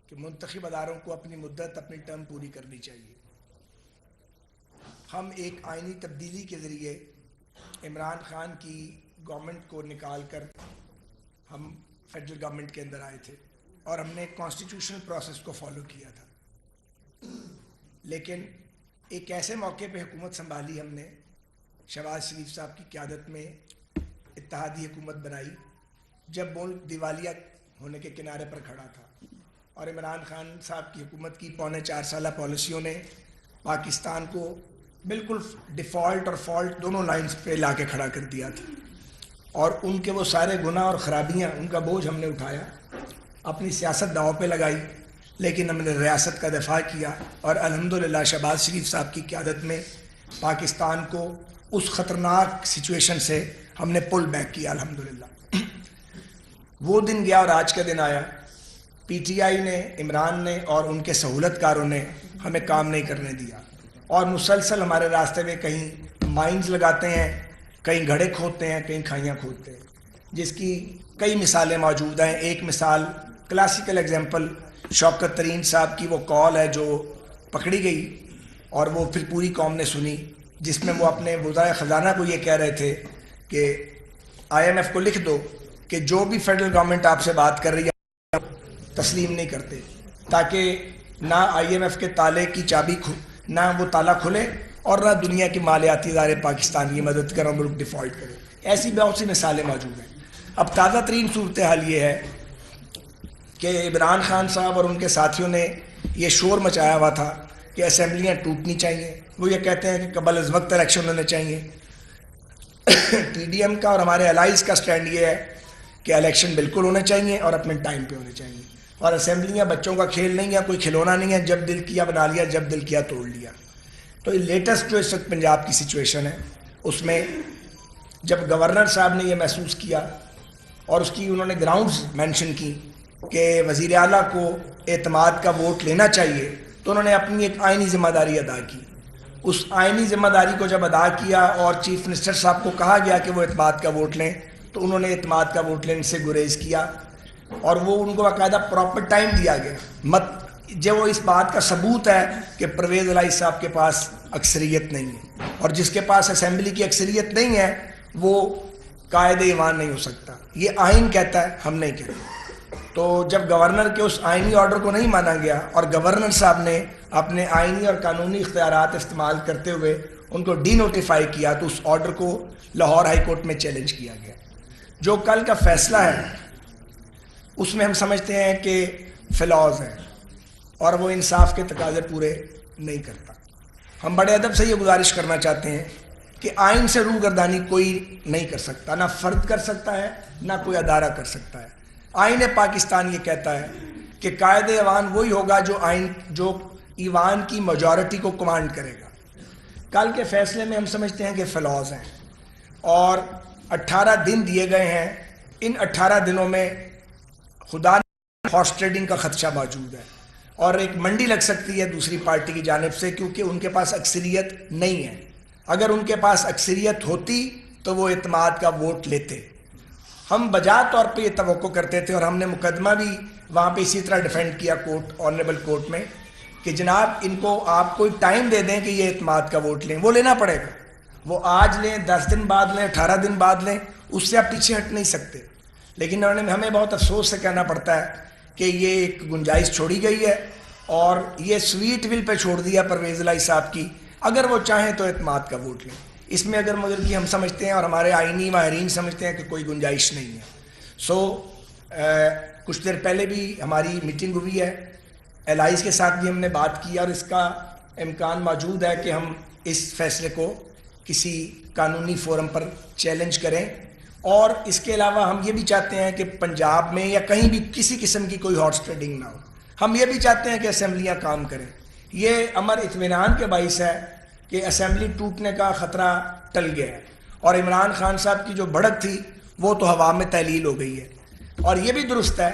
کہ منتخب اداروں کو اپنی مدت اپنی ٹرم پوری کرنی چاہیے. ہم ایک آئینی تبدیلی کے ذریعے عمران خان کی گورنمنٹ کو نکال کر ہم فیڈرل گورنمنٹ کے اندر آئے تھے اور ہم نے کانسٹیٹیوشنل پروسیس کو فالو کیا تھا. لیکن ایک ایسے موقع پہ حکومت سنبھالی ہم نے، شہباز شریف صاحب کی قیادت میں اتحادی حکومت بنائی جب ملک دیوالیہ ہونے کے کنارے پر کھڑا تھا، اور عمران خان صاحب کی حکومت کی 4.25 سالہ پالیسیوں نے پاکستان کو بالکل ڈیفالٹ اور فالٹ دونوں لائنز پہ لا کے کھڑا کر دیا تھا. اور ان کے وہ سارے گناہ اور خرابیاں، ان کا بوجھ ہم نے اٹھایا، اپنی سیاست داؤ پہ لگائی، لیکن ہم نے ریاست کا دفاع کیا اور الحمدللہ شہباز شریف صاحب کی قیادت میں پاکستان کو اس خطرناک سچویشن سے ہم نے پل بیک کیا الحمدللہ. وہ دن گیا اور آج کا دن آیا. پی ٹی آئی نے، عمران نے اور ان کے سہولت کاروں نے ہمیں کام نہیں کرنے دیا اور مسلسل ہمارے راستے میں کہیں مائنز لگاتے ہیں، کہیں گھڑے کھودتے ہیں، کہیں کھائیاں کھودتے ہیں، جس کی کئی مثالیں موجود ہیں. ایک مثال، کلاسیکل ایگزامپل، شوکت ترین صاحب کی وہ کال ہے جو پکڑی گئی اور وہ پھر پوری قوم نے سنی، جس میں وہ اپنے وزرائے خزانہ کو یہ کہہ رہے تھے کہ آئی ایم ایف کو لکھ دو کہ جو بھی فیڈرل گورنمنٹ آپ سے بات کر رہی ہے تسلیم نہیں کرتے، تاکہ نہ آئی ایم ایف کے تالے کی چابی نہ وہ تالا کھلے اور نہ دنیا کی مالیاتی ادارے پاکستان کی مدد کریں اور ملک ڈیفالٹ کرے. ایسی بہت سی مثالیں موجود ہیں. اب تازہ ترین صورتحال یہ ہے کہ عمران خان صاحب اور ان کے ساتھیوں نے یہ شور مچایا ہوا تھا کہ اسمبلیاں ٹوٹنی چاہیے. وہ یہ کہتے ہیں کہ قبل از وقت الیکشن ہونے چاہیے. پی ڈی ایم کا اور ہمارے الائز کا سٹینڈ یہ ہے کہ الیکشن بالکل ہونے چاہیے اور اپنے ٹائم پہ ہونے چاہیے، اور اسمبلیاں بچوں کا کھیل نہیں ہے، کوئی کھلونا نہیں ہے، جب دل کیا بنا لیا، جب دل کیا توڑ لیا. تو یہ لیٹسٹ جو اس وقت پنجاب کی سچویشن ہے، اس میں جب گورنر صاحب نے یہ محسوس کیا اور اس کی انہوں نے گراؤنڈز مینشن کی کہ وزیر اعلیٰ کو اعتماد کا ووٹ لینا چاہیے، تو انہوں نے اپنی ایک آئینی ذمہ داری ادا کی. اس آئینی ذمہ داری کو جب ادا کیا اور چیف منسٹر صاحب کو کہا گیا کہ وہ اعتماد کا ووٹ لیں، تو انہوں نے اعتماد کا ووٹ لینے سے گریز کیا اور وہ ان کو باقاعدہ پراپر ٹائم دیا گیا. جو اس بات کا ثبوت ہے کہ پرویز الہی صاحب کے پاس اکثریت نہیں ہے، اور جس کے پاس اسمبلی کی اکثریت نہیں ہے وہ قائد ایوان نہیں ہو سکتا. یہ آئین کہتا ہے، ہم نہیں کہتے. تو جب گورنر کے اس آئینی آرڈر کو نہیں مانا گیا اور گورنر صاحب نے اپنے آئینی اور قانونی اختیارات استعمال کرتے ہوئے ان کو ڈی نوٹیفائی کیا، تو اس آرڈر کو لاہور ہائی کورٹ میں چیلنج کیا گیا. جو کل کا فیصلہ ہے اس میں ہم سمجھتے ہیں کہ فلاز ہیں اور وہ انصاف کے تقاضے پورے نہیں کرتا. ہم بڑے ادب سے یہ گزارش کرنا چاہتے ہیں کہ آئین سے روگردانی کوئی نہیں کر سکتا، نہ فرد کر سکتا ہے نہ کوئی ادارہ کر سکتا ہے. آئین پاکستان یہ کہتا ہے کہ قائد ایوان وہی ہوگا جو ایوان کی میجورٹی کو کمانڈ کرے گا. کل کے فیصلے میں ہم سمجھتے ہیں کہ فلاز ہیں اور 18 دن دیے گئے ہیں. ان 18 دنوں میں خدا نے ہارس ٹریڈنگ کا خدشہ موجود ہے اور ایک منڈی لگ سکتی ہے دوسری پارٹی کی جانب سے، کیونکہ ان کے پاس اکثریت نہیں ہے. اگر ان کے پاس اکثریت ہوتی تو وہ اعتماد کا ووٹ لیتے. ہم بجا طور پہ یہ توقع کرتے تھے اور ہم نے مقدمہ بھی وہاں پہ اسی طرح ڈیفینڈ کیا کورٹ، آنریبل کورٹ میں، کہ جناب ان کو آپ کوئی ٹائم دے دیں کہ یہ اعتماد کا ووٹ لیں. وہ لینا پڑے گا، وہ آج لیں، 10 دن بعد لیں، 18 دن بعد لیں، اس سے آپ پیچھے ہٹ نہیں سکتے. لیکن ہمیں بہت افسوس سے کہنا پڑتا ہے کہ یہ ایک گنجائش چھوڑی گئی ہے اور یہ سویٹ ول پہ چھوڑ دیا پرویز الہی صاحب کی. اگر وہ چاہیں تو اعتماد کا ووٹ لیں. اس میں اگر مگر کی ہم سمجھتے ہیں اور ہمارے آئینی ماہرین سمجھتے ہیں کہ کوئی گنجائش نہیں ہے. کچھ دیر پہلے بھی ہماری میٹنگ ہوئی ہے، الائز کے ساتھ بھی ہم نے بات کی اور اس کا امکان موجود ہے کہ ہم اس فیصلے کو کسی قانونی فورم پر چیلنج کریں. اور اس کے علاوہ ہم یہ بھی چاہتے ہیں کہ پنجاب میں یا کہیں بھی کسی قسم کی کوئی ہارس ٹریڈنگ نہ ہو. ہم یہ بھی چاہتے ہیں کہ اسمبلیاں کام کریں. یہ امر اطمینان کے باعث ہے کہ اسمبلی ٹوٹنے کا خطرہ ٹل گیا ہے اور عمران خان صاحب کی جو بھڑک تھی وہ تو ہوا میں تحلیل ہو گئی ہے. اور یہ بھی درست ہے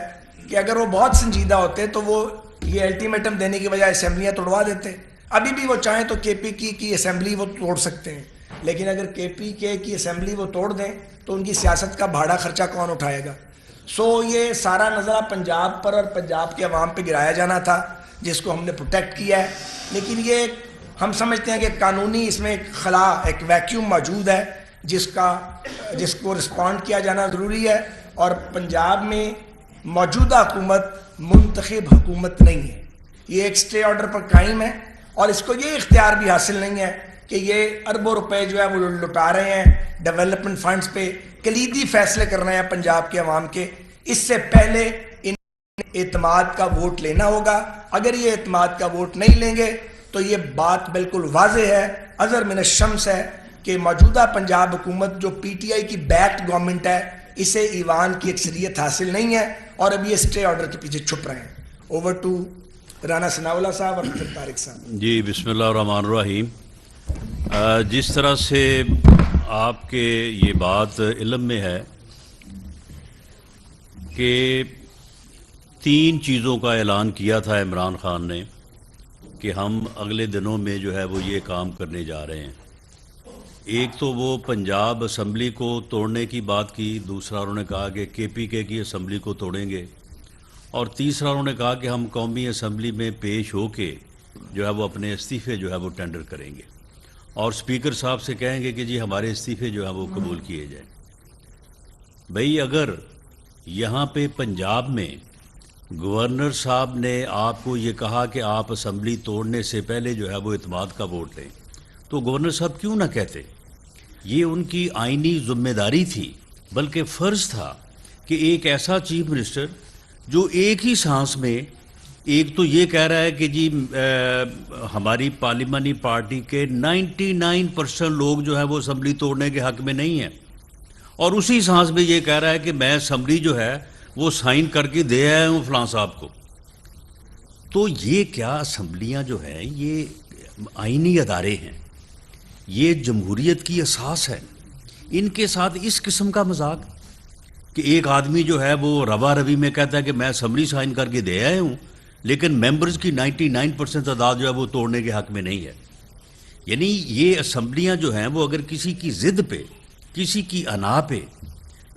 کہ اگر وہ بہت سنجیدہ ہوتے تو وہ یہ الٹیمیٹم دینے کی بجائے اسمبلیاں توڑوا دیتے. ابھی بھی وہ چاہیں تو کے پی کی اسمبلی وہ توڑ سکتے ہیں، لیکن اگر کے پی کے کی اسمبلی وہ توڑ دیں تو ان کی سیاست کا بھاڑا خرچہ کون اٹھائے گا؟ سو یہ سارا نظرہ پنجاب پر اور پنجاب کے عوام پہ گرایا جانا تھا جس کو ہم نے پروٹیکٹ کیا ہے، لیکن یہ ہم سمجھتے ہیں کہ قانونی اس میں ایک خلا، ایک ویکیوم موجود ہے جس کو رسپونڈ کیا جانا ضروری ہے، اور پنجاب میں موجودہ حکومت منتخب حکومت نہیں ہے، یہ ایک اسٹے آرڈر پر قائم ہے، اور اس کو یہ اختیار بھی حاصل نہیں ہے کہ یہ اربوں روپے جو ہے وہ لٹا رہے ہیں ڈیولپمنٹ فنڈز پہ، کلیدی فیصلے کر رہے ہیں پنجاب کے عوام کے۔ اس سے پہلے ان اعتماد کا ووٹ لینا ہوگا، اگر یہ اعتماد کا ووٹ نہیں لیں گے تو یہ بات بالکل واضح ہے، اظہر من الشمس ہے کہ موجودہ پنجاب حکومت جو پی ٹی آئی کی بیکڈ گورنمنٹ ہے، اسے ایوان کی اکثریت حاصل نہیں ہے، اور اب یہ اسٹے آرڈر کے پیچھے چھپ رہے ہیں۔ اوور ٹو رانا ثناء اللہ صاحب اور پھر طارق صاحب۔ جی بسم اللہ الرحمن الرحیم۔ جس طرح سے آپ کے یہ بات علم میں ہے کہ 3 چیزوں کا اعلان کیا تھا عمران خان نے کہ ہم اگلے دنوں میں جو ہے وہ یہ کام کرنے جا رہے ہیں۔ ایک تو وہ پنجاب اسمبلی کو توڑنے کی بات کی، دوسرا انہوں نے کہا کہ کے پی کے کی اسمبلی کو توڑیں گے، اور تیسرا انہوں نے کہا کہ ہم قومی اسمبلی میں پیش ہو کے جو ہے وہ اپنے استعفے جو ہے وہ ٹینڈر کریں گے، اور اسپیکر صاحب سے کہیں گے کہ جی ہمارے استعفے جو ہیں وہ قبول کیے جائیں۔ بھئی اگر یہاں پہ پنجاب میں گورنر صاحب نے آپ کو یہ کہا کہ آپ اسمبلی توڑنے سے پہلے جو ہے وہ اعتماد کا ووٹ لیں، تو گورنر صاحب کیوں نہ کہتے؟ یہ ان کی آئینی ذمہ داری تھی، بلکہ فرض تھا کہ ایک ایسا چیف منسٹر جو ایک ہی سانس میں ایک تو یہ کہہ رہا ہے کہ جی ہماری پارلیمانی پارٹی کے 99% لوگ جو ہے وہ اسمبلی توڑنے کے حق میں نہیں ہیں، اور اسی سانس میں یہ کہہ رہا ہے کہ میں اسمبلی جو ہے وہ سائن کر کے دے آیا ہوں فلاں صاحب کو۔ تو یہ کیا اسمبلیاں جو ہیں یہ آئینی ادارے ہیں، یہ جمہوریت کی اساس ہے، ان کے ساتھ اس قسم کا مذاق کہ ایک آدمی جو ہے وہ روا روی میں کہتا ہے کہ میں اسمبلی سائن کر کے دے آیا ہوں، لیکن ممبرز کی 99% تعداد جو ہے وہ توڑنے کے حق میں نہیں ہے۔ یعنی یہ اسمبلیاں جو ہیں وہ اگر کسی کی ضد پہ، کسی کی انا پہ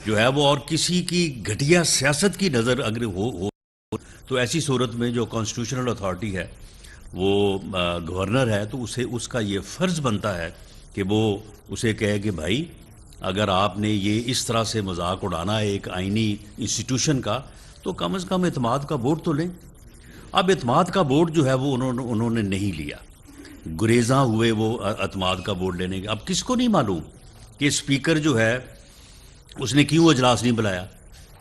جو ہے وہ، اور کسی کی گھٹیا سیاست کی نظر اگر ہو تو ایسی صورت میں جو کانسٹیٹیوشنل اتھارٹی ہے وہ گورنر ہے، تو اس کا یہ فرض بنتا ہے کہ وہ اسے کہے کہ بھائی اگر آپ نے یہ اس طرح سے مذاق اڑانا ہے ایک آئینی انسٹیٹیوشن کا، تو کم از کم اعتماد کا ووٹ تو لیں۔ اب اعتماد کا ووٹ جو ہے وہ انہوں نے نہیں لیا، گریزاں ہوئے وہ اعتماد کا ووٹ لینے کے۔ اب کس کو نہیں معلوم کہ اسپیکر جو ہے اس نے کیوں اجلاس نہیں بلایا؟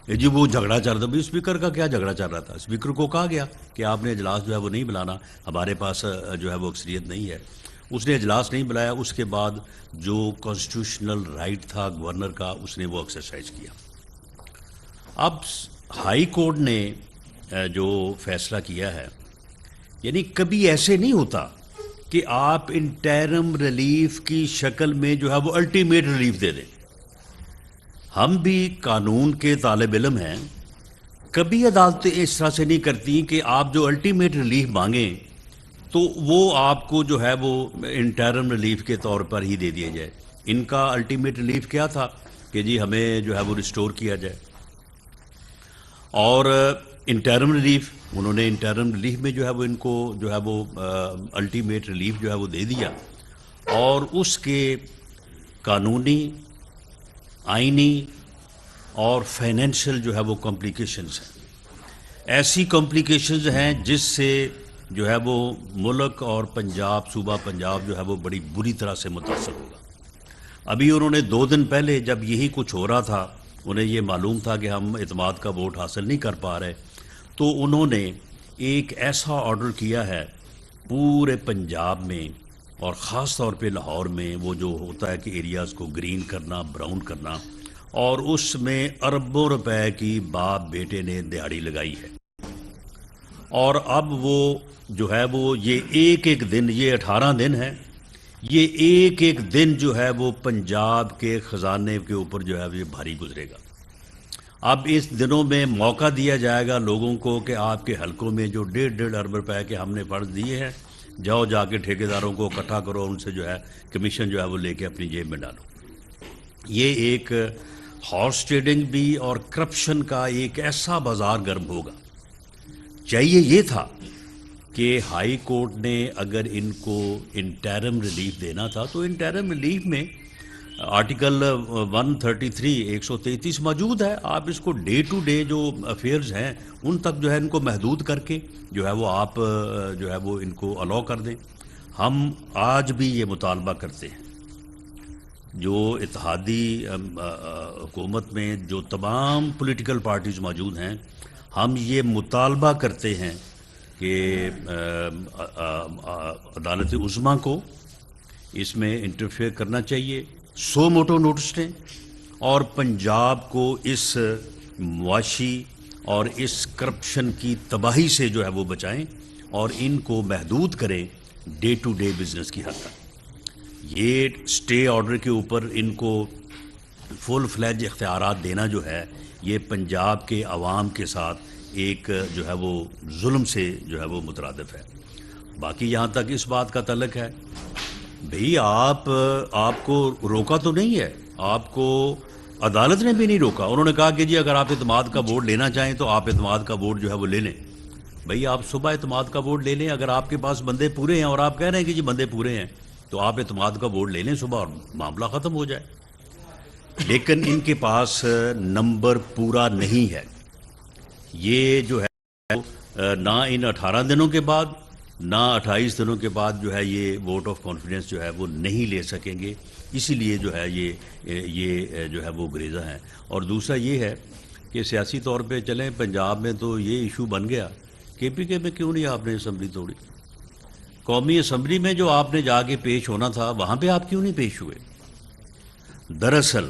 جی وہ جھگڑا چل رہا تھا، اسپیکر کا کیا جھگڑا چل رہا تھا؟ اسپیکر کو کہا گیا کہ آپ نے اجلاس جو ہے وہ نہیں بلانا، ہمارے پاس جو ہے وہ اکثریت نہیں ہے۔ اس نے اجلاس نہیں بلایا، اس کے بعد جو کانسٹیٹیوشنل رائٹ تھا گورنر کا اس نے وہ ایکسرسائز کیا۔ اب ہائی کورٹ نے جو فیصلہ کیا ہے، یعنی کبھی ایسے نہیں ہوتا کہ آپ انٹرم ریلیف کی شکل میں جو ہے وہ الٹیمیٹ ریلیف دے دیں۔ ہم بھی قانون کے طالب علم ہیں، کبھی عدالتیں اس طرح سے نہیں کرتی کہ آپ جو الٹیمیٹ ریلیف مانگیں تو وہ آپ کو جو ہے وہ انٹرم ریلیف کے طور پر ہی دے دیا جائے۔ ان کا الٹیمیٹ ریلیف کیا تھا کہ جی ہمیں جو ہے وہ ریسٹور کیا جائے، اور انٹرم ریلیف انہوں نے انٹرم ریلیف میں جو ہے وہ ان کو جو ہے وہ الٹیمیٹ ریلیف جو ہے وہ دے دیا، اور اس کے قانونی، آئینی اور فائنینشیل جو ہے وہ کمپلیکیشنز ہیں، ایسی کمپلیکیشنز ہیں جس سے جو ہے وہ ملک اور پنجاب، صوبہ پنجاب جو ہے وہ بڑی بری طرح سے متاثر ہوگا۔ ابھی انہوں نے 2 دن پہلے جب یہی کچھ ہو رہا تھا، انہیں یہ معلوم تھا کہ ہم اعتماد کا ووٹ حاصل نہیں کر پا رہے، تو انہوں نے ایک ایسا آرڈر کیا ہے پورے پنجاب میں اور خاص طور پہ لاہور میں، وہ جو ہوتا ہے کہ ایریاز کو گرین کرنا، براؤن کرنا، اور اس میں اربوں روپے کی باپ بیٹے نے دہاڑی لگائی ہے۔ اور اب وہ جو ہے وہ یہ ایک دن، یہ 18 دن ہے، یہ ایک دن جو ہے وہ پنجاب کے خزانے کے اوپر جو ہے یہ بھاری گزرے گا۔ اب اس دنوں میں موقع دیا جائے گا لوگوں کو کہ آپ کے حلقوں میں جو 1.5 ارب روپے کے ہم نے فرض دیے ہیں، جاؤ جا کے ٹھیکیداروں کو اکٹھا کرو، ان سے جو ہے کمیشن جو ہے وہ لے کے اپنی جیب میں ڈالو۔ یہ ایک ہارس ٹریڈنگ بھی اور کرپشن کا ایک ایسا بازار گرم ہوگا. چاہیے یہ تھا کہ ہائی کورٹ نے اگر ان کو انٹرم ریلیف دینا تھا تو انٹرم ریلیف میں آرٹیکل 133 موجود ہے. آپ اس کو ڈے ٹو ڈے جو افیئرز ہیں ان تک جو ہے ان کو محدود کر کے جو ہے وہ آپ جو ہے وہ ان کو الاؤ کر دیں. ہم آج بھی یہ مطالبہ کرتے ہیں، جو اتحادی حکومت میں جو تمام پولیٹیکل پارٹیز موجود ہیں، ہم یہ مطالبہ کرتے ہیں کہ عدالت عظمیٰ کو اس میں انٹرفیئر کرنا چاہیے، سو موٹو نوٹس لیں اور پنجاب کو اس معاشی اور اس کرپشن کی تباہی سے جو ہے وہ بچائیں اور ان کو محدود کریں ڈے ٹو ڈے بزنس کی حد تک. یہ اسٹے آرڈر کے اوپر ان کو فل فلیج اختیارات دینا جو ہے یہ پنجاب کے عوام کے ساتھ ایک جو ہے وہ ظلم سے جو ہے وہ مترادف ہے. باقی یہاں تک اس بات کا تعلق ہے، بھئی آپ کو روکا تو نہیں ہے، آپ کو عدالت نے بھی نہیں روکا. انہوں نے کہا کہ جی اگر آپ اعتماد کا ووٹ لینا چاہیں تو آپ اعتماد کا ووٹ جو ہے وہ لے لیں. بھئی آپ صبح اعتماد کا ووٹ لے لیں، اگر آپ کے پاس بندے پورے ہیں اور آپ کہہ رہے ہیں کہ جی بندے پورے ہیں تو آپ اعتماد کا ووٹ لے لیں صبح اور معاملہ ختم ہو جائے. لیکن ان کے پاس نمبر پورا نہیں ہے. یہ جو ہے نہ ان 18 دنوں کے بعد نہ 28 دنوں کے بعد جو ہے یہ ووٹ آف کانفیڈنس جو ہے وہ نہیں لے سکیں گے. اسی لیے جو ہے یہ جو ہے وہ گریزہ ہیں. اور دوسرا یہ ہے کہ سیاسی طور پہ چلیں پنجاب میں تو یہ ایشو بن گیا، کے پی کے میں کیوں نہیں آپ نے اسمبلی توڑی؟ قومی اسمبلی میں جو آپ نے جا کے پیش ہونا تھا وہاں پہ آپ کیوں نہیں پیش ہوئے؟ دراصل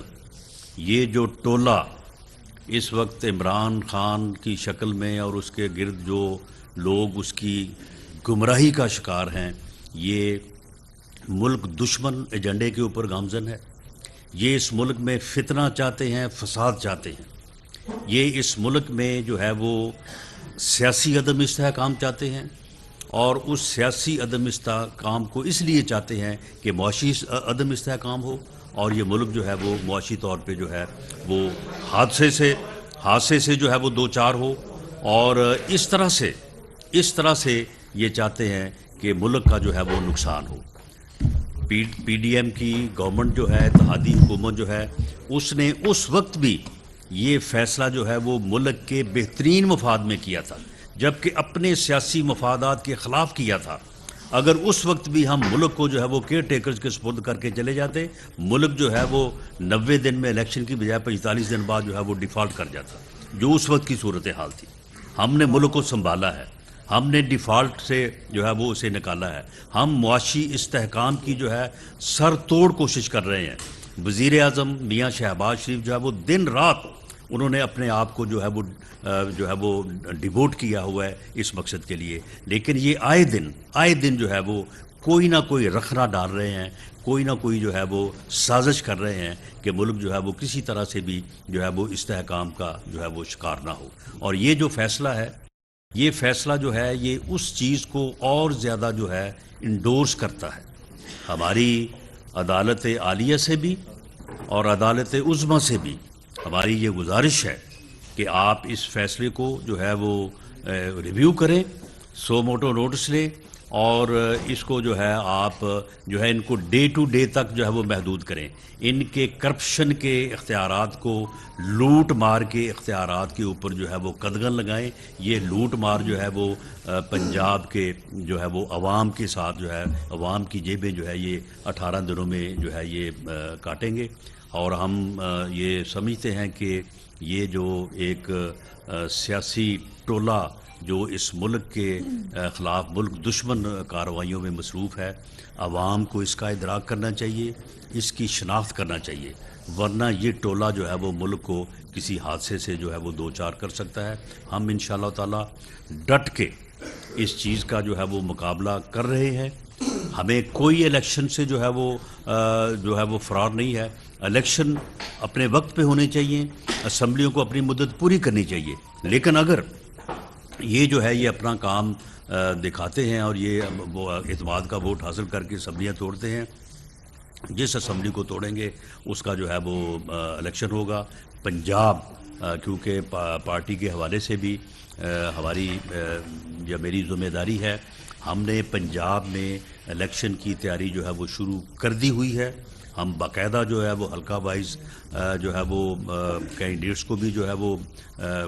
یہ جو ٹولہ اس وقت عمران خان کی شکل میں اور اس کے گرد جو لوگ اس کی گمراہی کا شکار ہیں، یہ ملک دشمن ایجنڈے کے اوپر گامزن ہے. یہ اس ملک میں فتنہ چاہتے ہیں، فساد چاہتے ہیں. یہ اس ملک میں جو ہے وہ سیاسی عدم استحکام چاہتے ہیں اور اس سیاسی عدم استحکام کو اس لیے چاہتے ہیں کہ معاشی عدم استحکام ہو اور یہ ملک جو ہے وہ معاشی طور پہ جو ہے وہ حادثے سے جو ہے وہ دو چار ہو. اور اس طرح سے یہ چاہتے ہیں کہ ملک کا جو ہے وہ نقصان ہو. پی ڈی ایم کی گورنمنٹ جو ہے، اتحادی حکومت جو ہے، اس نے اس وقت بھی یہ فیصلہ جو ہے وہ ملک کے بہترین مفاد میں کیا تھا، جبکہ اپنے سیاسی مفادات کے خلاف کیا تھا. اگر اس وقت بھی ہم ملک کو جو ہے وہ کیئر ٹیکرز کے سپرد کر کے چلے جاتے، ملک جو ہے وہ 90 دن میں الیکشن کی بجائے 45 دن بعد جو ہے وہ ڈیفالٹ کر جاتا، جو اس وقت کی صورتحال تھی. ہم نے ملک کو سنبھالا ہے، ہم نے ڈیفالٹ سے جو ہے وہ اسے نکالا ہے. ہم معاشی استحکام کی جو ہے سر توڑ کوشش کر رہے ہیں. وزیر اعظم میاں شہباز شریف جو ہے وہ دن رات انہوں نے اپنے آپ کو جو ہے وہ ڈیووٹ کیا ہوا ہے اس مقصد کے لیے. لیکن یہ آئے دن جو ہے وہ کوئی نہ کوئی رخنا ڈال رہے ہیں، کوئی نہ کوئی جو ہے وہ سازش کر رہے ہیں کہ ملک جو ہے وہ کسی طرح سے بھی جو ہے وہ استحکام کا جو ہے وہ شکار نہ ہو. اور یہ جو فیصلہ ہے، یہ فیصلہ جو ہے یہ اس چیز کو اور زیادہ جو ہے انڈورس کرتا ہے. ہماری عدالت عالیہ سے بھی اور عدالت عظمیٰ سے بھی ہماری یہ گزارش ہے کہ آپ اس فیصلے کو جو ہے وہ ریویو کریں، سو موٹو نوٹس لیں اور اس کو جو ہے آپ جو ہے ان کو ڈے ٹو ڈے تک جو ہے وہ محدود کریں. ان کے کرپشن کے اختیارات کو لوٹ مار کے اختیارات کے اوپر جو ہے وہ قدغن لگائیں. یہ لوٹ مار جو ہے وہ پنجاب کے جو ہے وہ عوام کے ساتھ جو ہے عوام کی جیبیں جو ہے یہ 18 دنوں میں جو ہے یہ کاٹیں گے. اور ہم یہ سمجھتے ہیں کہ یہ جو ایک سیاسی ٹولہ جو اس ملک کے خلاف ملک دشمن کارروائیوں میں مصروف ہے، عوام کو اس کا ادراک کرنا چاہیے، اس کی شناخت کرنا چاہیے، ورنہ یہ ٹولہ جو ہے وہ ملک کو کسی حادثے سے جو ہے وہ دو چار کر سکتا ہے. ہم انشاءاللہ تعالی ڈٹ کے اس چیز کا جو ہے وہ مقابلہ کر رہے ہیں. ہمیں کوئی الیکشن سے جو ہے وہ فرار نہیں ہے. الیکشن اپنے وقت پہ ہونے چاہیے، اسمبلیوں کو اپنی مدت پوری کرنی چاہیے. لیکن اگر یہ جو ہے یہ اپنا کام دکھاتے ہیں اور یہ اعتماد کا ووٹ حاصل کر کے اسمبلیاں توڑتے ہیں جس اسمبلی کو توڑیں گے اس کا جو ہے وہ الیکشن ہوگا. پنجاب کیونکہ پارٹی کے حوالے سے بھی ہماری یا میری ذمہ داری ہے, ہم نے پنجاب میں الیکشن کی تیاری جو ہے وہ شروع کر دی ہوئی ہے. ہم باقاعدہ جو ہے وہ حلقہ وائز جو ہے وہ کینڈیڈیٹس کو بھی جو ہے وہ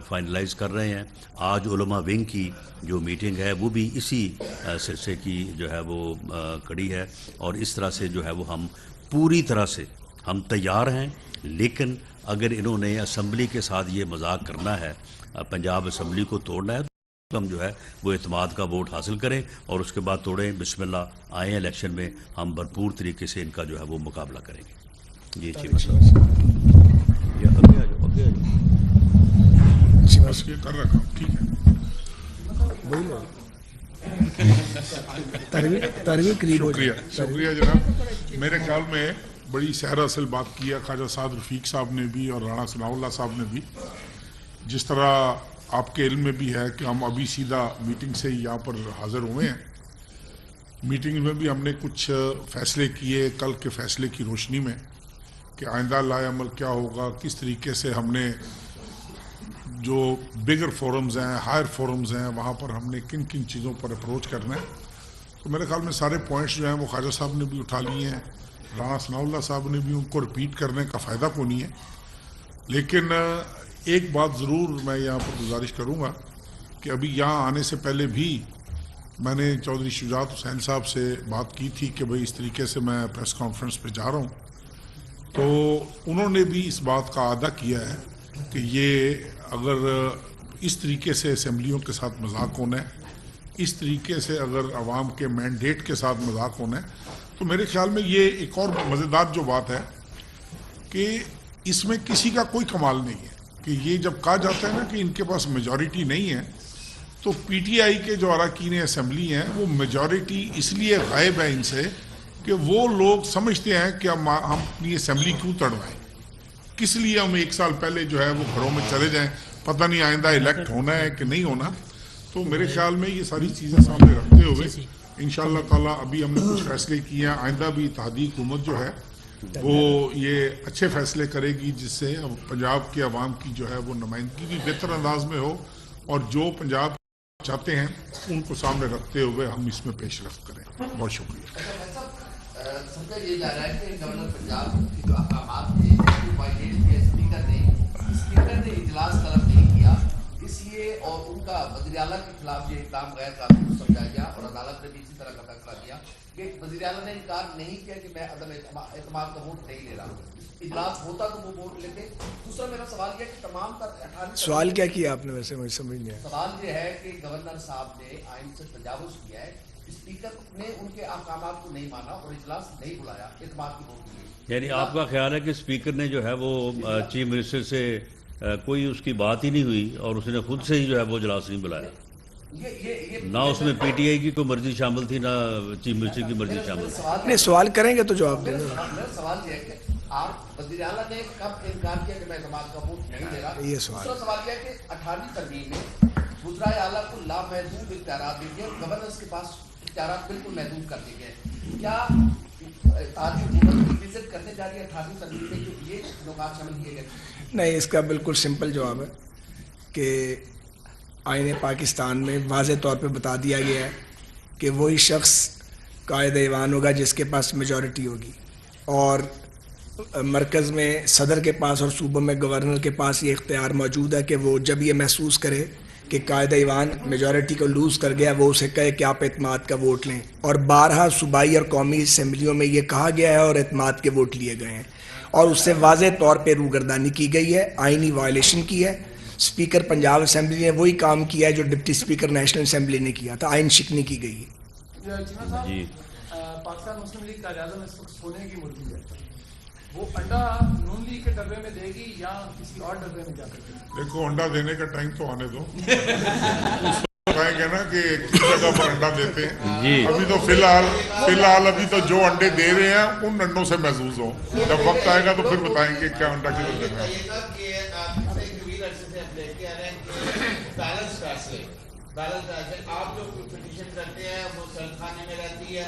فائنلائز کر رہے ہیں. آج علماء ونگ کی جو میٹنگ ہے وہ بھی اسی سلسلے کی جو ہے وہ کڑی ہے, اور اس طرح سے جو ہے وہ ہم پوری طرح سے ہم تیار ہیں. لیکن اگر انہوں نے اسمبلی کے ساتھ یہ مذاق کرنا ہے, پنجاب اسمبلی کو توڑنا ہے, تو ہم جو ہے وہ اعتماد کا ووٹ حاصل کریں اور اس کے بعد توڑیں. بسم اللہ, آئیں الیکشن میں, ہم بھرپور طریقے سے ان کا جو ہے وہ مقابلہ کریں گے. جی ٹھیک ہے, بس یہ کر رکھا ٹھیک ہے. شکریہ جناب. میرے خیال میں بڑی سحر اصل بات کی ہے خواجہ سعد رفیق صاحب نے بھی اور رانا ثناء اللہ صاحب نے بھی. جس طرح آپ کے علم میں بھی ہے کہ ہم ابھی سیدھا میٹنگ سے یہاں پر حاضر ہوئے ہیں. میٹنگ میں بھی ہم نے کچھ فیصلے کیے کل کے فیصلے کی روشنی میں کہ آئندہ لائے عمل کیا ہوگا, کس طریقے سے ہم نے جو بگر فورمز ہیں, ہائر فورمز ہیں, وہاں پر ہم نے کن کن چیزوں پر اپروچ کرنا ہے. تو میرے خیال میں سارے پوائنٹس جو ہیں وہ خواجہ صاحب نے بھی اٹھا لیے ہیں, رانا ثناء اللہ صاحب نے بھی, ان کو رپیٹ کرنے کا فائدہ کو نہیں ہے. لیکن ایک بات ضرور میں یہاں پر گزارش کروں گا کہ ابھی یہاں آنے سے پہلے بھی میں نے چودھری شجاعت حسین صاحب سے بات کی تھی کہ بھئی اس طریقے سے میں پریس کانفرنس پہ جا رہا ہوں. تو انہوں نے بھی اس بات کا اعادہ کیا ہے کہ یہ اگر اس طریقے سے اسمبلیوں کے ساتھ مذاق ہونا ہے, اس طریقے سے اگر عوام کے مینڈیٹ کے ساتھ مذاق ہونا ہے, تو میرے خیال میں یہ ایک اور مزیدار جو بات ہے کہ اس میں کسی کا کوئی کمال نہیں ہے کہ یہ جب کہا جاتا ہے نا کہ ان کے پاس میجورٹی نہیں ہے, تو پی ٹی آئی کے جو اراکین اسمبلی ہیں وہ میجورٹی اس لیے غائب ہے ان سے کہ وہ لوگ سمجھتے ہیں کہ ہم اپنی اسمبلی کیوں تڑوائیں, کس لیے ہم ایک سال پہلے جو ہے وہ گھروں میں چلے جائیں, پتہ نہیں آئندہ الیکٹ ہونا ہے کہ نہیں ہونا. تو میرے خیال میں یہ ساری چیزیں سامنے رکھتے ہوئے انشاءاللہ تعالی ابھی ہم نے کچھ فیصلے کیے ہیں. آئندہ بھی اتحادی حکومت جو ہے وہ یہ اچھے فیصلے کرے گی جس سے پنجاب کے عوام کی جو ہے وہ نمائندگی بھی بہتر انداز میں ہو, اور جو پنجاب چاہتے ہیں ان کو سامنے رکھتے ہوئے ہم اس میں پیش رفت کریں. بہت شکریہ. سمجھا یہ جا رہا ہے کہ گورنر پنجاب کے جو احکامات تھے اسپیکر نے اجلاس طلب نہیں کیا, اس لیے اور ان کا وزیر اعلیٰ کے خلاف یہ اقدام غیر قانونی سمجھا گیا, اور عدالت نے بھی اسی طرح کا فیصلہ کیا کہ وزیر اعلیٰ نے انکار نہیں کیا کہ میں عدم اعتماد کا ووٹ نہیں لے رہا ہوں. اجلاس ہوتا تو وہ ووٹ لیتے. دوسرا میرا سوال یہ ہے کہ تمام سوال کیا کیا آپ نے, ویسے مجھے سمجھ نہیں آیا. سوال یہ ہے کہ گورنر صاحب نے آئین سے تجاوز کیا ہے, اسپیکر نے ان کے احکامات کو نہیں مانا اور اجلاس نہیں بلایا اعتماد کی ووٹ کے لیے. یعنی آپ کا خیال ہے کہ اسپیکر نے جو ہے وہ چیف منسٹر سے کوئی اس کی بات ہی نہیں ہوئی اور اس نے خود سے ہی جو ہے وہ اجلاس نہیں بلایا, نہ اس میں پی ٹی آئی کی کوئی مرضی شامل تھی نہ چیف منسٹر کی مرضی شامل تھی. نہیں, سوال کریں گے تو جواب دیں گے. میرا سوال یہ ہے کہ آپ وزیر اعلیٰ نے کب انکار کیا کہ میں اعتماد کا ووٹ نہیں دے رہا. یہ سوال دوسرا سوال یہ ہے کہ 18ویں ترمیم میں وزرائے اعلیٰ کو لامحدود اختیارات دی گئے, گورنرز کے پاس اختیارات بالکل محدود کر دیے گئے. کیا اتحادی حکومت وزٹ کرنے جا رہی ہے 18ویں ترمیم میں جو یہ نکات شامل کیے گئے؟ نہیں, اس کا بالکل سمپل جواب ہے کہ آئین پاکستان میں واضح طور پہ بتا دیا گیا ہے کہ وہی شخص قائد ایوان ہوگا جس کے پاس میجورٹی ہوگی, اور مرکز میں صدر کے پاس اور صوبوں میں گورنر کے پاس یہ اختیار موجود ہے کہ وہ جب یہ محسوس کرے کہ قائد ایوان میجورٹی کو لوز کر گیا, وہ اسے کہے کہ آپ اعتماد کا ووٹ لیں. اور بارہا صوبائی اور قومی اسمبلیوں میں یہ کہا گیا ہے اور اعتماد کے ووٹ لیے گئے ہیں, اور اس سے واضح طور پہ روگردانی کی گئی ہے, آئینی وائلیشن کی ہے. اسپیکر پنجاب اسمبلی نے وہی کام کیا ہے جو ڈپٹی اسپیکر نیشنل اسمبلی نے کیا تھا, آئین شکنی کی گئی ہے. جی, پاکستان مسلم لیگ کا اعظم اس وقت سونے کی مرغی ہے, وہ انڈا نون لیگ کے ڈبے میں دے گی یا کسی اور ڈبے میں جا کر؟ دیکھو انڈا دینے کا ٹائم تو آنے دو, بتائیں گے نا کہ کس جگہ پر انڈا دیتے ہیں. ابھی تو فی الحال ابھی تو جو انڈے دے رہے ہیں ان انڈوں سے محظوظ ہوں, جب وقت آئے گا تو پھر بتائیں گے کیا انڈا کدھر دینا ہے. آپ جو پٹیشن کرتے ہیں وہ سرد خانے میں رہتی ہے,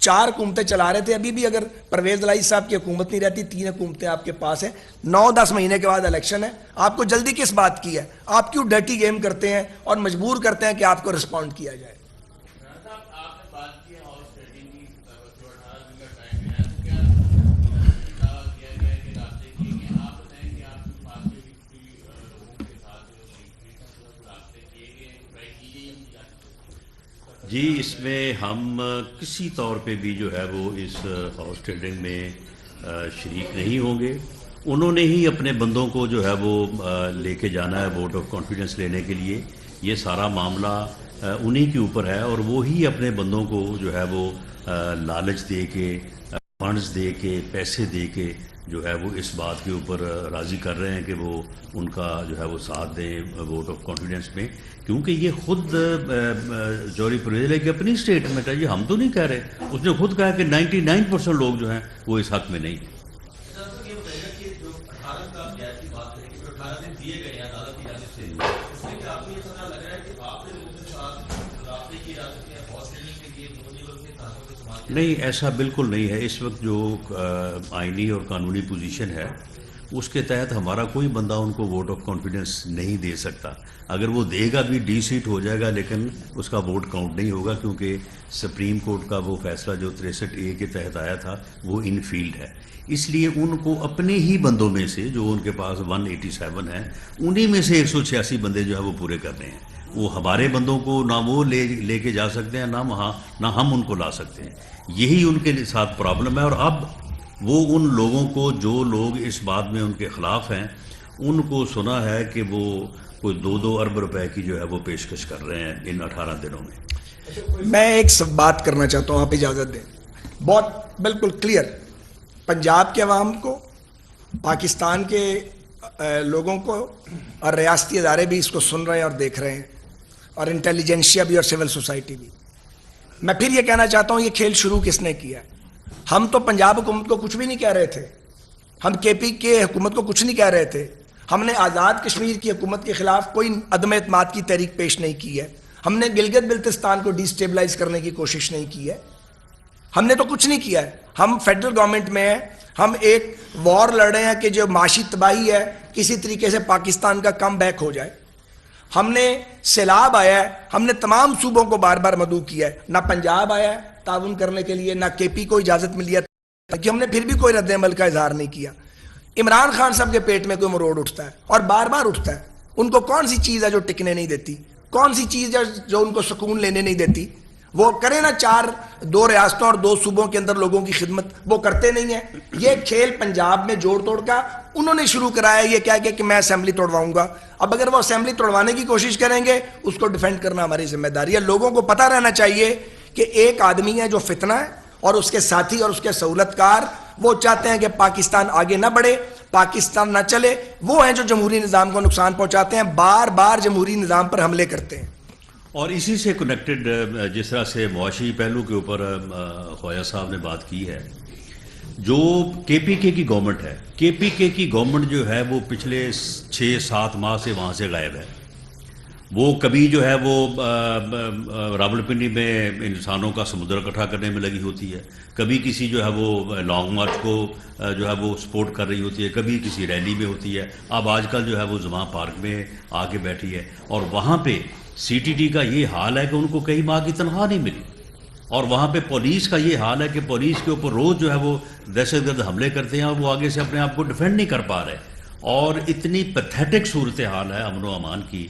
4 حکومتیں چلا رہے تھے. ابھی بھی اگر پرویز الہی صاحب کی حکومت نہیں رہتی 3 حکومتیں آپ کے پاس ہیں. 9-10 مہینے کے بعد الیکشن ہے. آپ کو جلدی کس بات کی ہے؟ آپ کیوں ڈرٹی گیم کرتے ہیں اور مجبور کرتے ہیں کہ آپ کو رسپونڈ کیا جائے؟ جی اس میں ہم کسی طور پہ بھی جو ہے وہ اس ہاؤس ٹریڈنگ میں شریک نہیں ہوں گے. انہوں نے ہی اپنے بندوں کو جو ہے وہ لے کے جانا ہے ووٹ آف کانفیڈنس لینے کے لیے. یہ سارا معاملہ انہی کے اوپر ہے اور وہی اپنے بندوں کو جو ہے وہ لالچ دے کے فنڈز دے کے پیسے دے کے جو ہے وہ اس بات کے اوپر راضی کر رہے ہیں کہ وہ ان کا جو ہے وہ ساتھ دیں ووٹ آف کانفیڈنس میں. کیونکہ یہ خود جوہری پرویز کی اپنی اسٹیٹمنٹ ہے. یہ ہم تو نہیں کہہ رہے. اس نے خود کہا کہ 99% لوگ جو ہیں وہ اس حق میں نہیں ہیں. نہیں ایسا بالکل نہیں ہے. اس وقت جو آئینی اور قانونی پوزیشن ہے اس کے تحت ہمارا کوئی بندہ ان کو ووٹ آف کانفیڈنس نہیں دے سکتا. اگر وہ دے گا بھی ڈی سیٹ ہو جائے گا لیکن اس کا ووٹ کاؤنٹ نہیں ہوگا کیونکہ سپریم کورٹ کا وہ فیصلہ جو 63A کے تحت آیا تھا وہ ان فیلڈ ہے. اس لیے ان کو اپنے ہی بندوں میں سے جو ان کے پاس 187 ہیں انہی میں سے 186 بندے جو ہے وہ پورے کر رہے ہیں. وہ ہمارے بندوں کو نہ وہ لے کے جا سکتے ہیں نہ ہم ان کو لا سکتے ہیں. یہی ان کے ساتھ پرابلم ہے. اور اب وہ ان لوگوں کو جو لوگ اس بات میں ان کے خلاف ہیں ان کو سنا ہے کہ وہ کوئی 2 ارب روپے کی جو ہے وہ پیشکش کر رہے ہیں ان 18 دنوں میں. میں ایک سب بات کرنا چاہتا ہوں, آپ اجازت دیں. بہت بالکل کلیئر پنجاب کے عوام کو, پاکستان کے لوگوں کو اور ریاستی ادارے بھی اس کو سن رہے ہیں اور دیکھ رہے ہیں اور انٹیلیجنشیا بھی اور سول سوسائٹی بھی. میں پھر یہ کہنا چاہتا ہوں یہ کھیل شروع کس نے کیا ہے؟ ہم تو پنجاب حکومت کو کچھ بھی نہیں کہہ رہے تھے. ہم KP کے حکومت کو کچھ نہیں کہہ رہے تھے. ہم نے آزاد کشمیر کی حکومت کے خلاف کوئی عدم اعتماد کی تحریک پیش نہیں کی ہے. ہم نے گلگت بلتستان کو ڈی سٹیبلائز کرنے کی کوشش نہیں کی ہے. ہم نے تو کچھ نہیں کیا ہے. ہم فیڈرل گورنمنٹ میں ہیں. ہم ایک وار لڑ رہے ہیں کہ جو معاشی تباہی ہے کسی طریقے سے پاکستان کا کم بیک ہو جائے. ہم نے سیلاب آیا ہے, ہم نے تمام صوبوں کو بار بار مدعو کیا ہے. نہ پنجاب آیا ہے تعاون کرنے کے لیے, نہ KP کو اجازت ملی ہے, تاکہ ہم نے پھر بھی کوئی رد عمل کا اظہار نہیں کیا. عمران خان صاحب کے پیٹ میں کوئی مروڑ اٹھتا ہے اور بار بار اٹھتا ہے. ان کو کون سی چیز ہے جو ٹکنے نہیں دیتی؟ کون سی چیز ہے جو ان کو سکون لینے نہیں دیتی؟ وہ کریں نا 2 ریاستوں اور 2 صوبوں کے اندر لوگوں کی خدمت, وہ کرتے نہیں ہیں. یہ کھیل پنجاب میں جوڑ توڑ کا انہوں نے شروع کرایا. یہ کیا کہ میں اسمبلی توڑواؤں گا. اب اگر وہ اسمبلی توڑوانے کی کوشش کریں گے اس کو ڈیفینڈ کرنا ہماری ذمہ داری ہے. لوگوں کو پتہ رہنا چاہیے کہ ایک آدمی ہے جو فتنہ ہے اور اس کے ساتھی اور اس کے سہولت کار وہ چاہتے ہیں کہ پاکستان آگے نہ بڑھے, پاکستان نہ چلے. وہ ہیں جو جمہوری نظام کو نقصان پہنچاتے ہیں, بار بار جمہوری نظام پر حملے کرتے ہیں. اور اسی سے کنیکٹڈ جس طرح سے معاشی پہلو کے اوپر خواجہ صاحب نے بات کی ہے, جو KPK کی گورنمنٹ ہے, KPK کی گورنمنٹ جو ہے وہ پچھلے 6-7 ماہ سے وہاں سے غائب ہے. وہ کبھی جو ہے وہ راولپنڈی میں انسانوں کا سمندر اکٹھا کرنے میں لگی ہوتی ہے, کبھی کسی جو ہے وہ لانگ مارچ کو جو ہے وہ سپورٹ کر رہی ہوتی ہے, کبھی کسی ریلی میں ہوتی ہے. اب آج کل جو ہے وہ زمان پارک میں آ کے بیٹھی ہے. اور وہاں پہ CTD کا یہ حال ہے کہ ان کو کئی ماہ کی تنخواہ نہیں ملی. اور وہاں پہ پولیس کا یہ حال ہے کہ پولیس کے اوپر روز جو ہے وہ دہشت گرد حملے کرتے ہیں اور وہ آگے سے اپنے آپ کو ڈیفینڈ نہیں کر پا رہے. اور اتنی پیتھیٹک صورتحال ہے امن و امان کی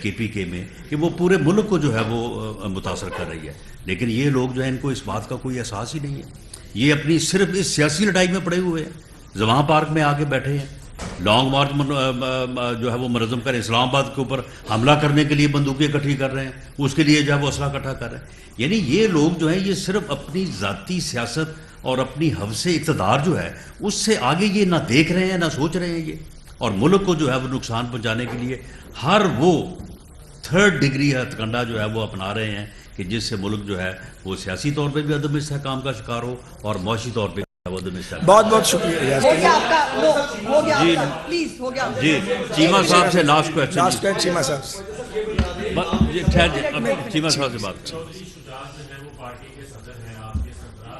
KPK میں کہ وہ پورے ملک کو جو ہے وہ متاثر کر رہی ہے. لیکن یہ لوگ جو ہے ان کو اس بات کا کوئی احساس ہی نہیں ہے. یہ اپنی صرف اس سیاسی لڑائی میں پڑے ہوئے ہیں. زمان پارک میں آ کے بیٹھے ہیں, لانگ مارچ جو ہے وہ منظم کر اسلام آباد کے اوپر حملہ کرنے کے لیے بندوقیں اکٹھی کر رہے ہیں, اس کے لیے جو ہے وہ اسلحہ اکٹھا کر رہے ہیں. یعنی یہ لوگ جو ہیں یہ صرف اپنی ذاتی سیاست اور اپنی حوث اقتدار جو ہے اس سے آگے یہ نہ دیکھ رہے ہیں نہ سوچ رہے ہیں. یہ اور ملک کو جو ہے وہ نقصان پہنچانے کے لیے ہر وہ 3rd ڈگری ہتھ کنڈا جو ہے وہ اپنا رہے ہیں کہ جس سے ملک جو ہے وہ سیاسی طور پہ بھی عدم استحکام کا شکار ہو اور معاشی طور پہ عدم استحکام. بہت بہت شکریہ. ہو گیا آپ کا, ہو گیا آپ کا, پلیز ہو گیا. جی چیمہ صاحب سے لاسٹ کوسچن. چیمہ صاحب چیمہ صاحب سے بات. شجاعت جو ہے وہ پارٹی کے صدر ہیں, آپ کے سربراہ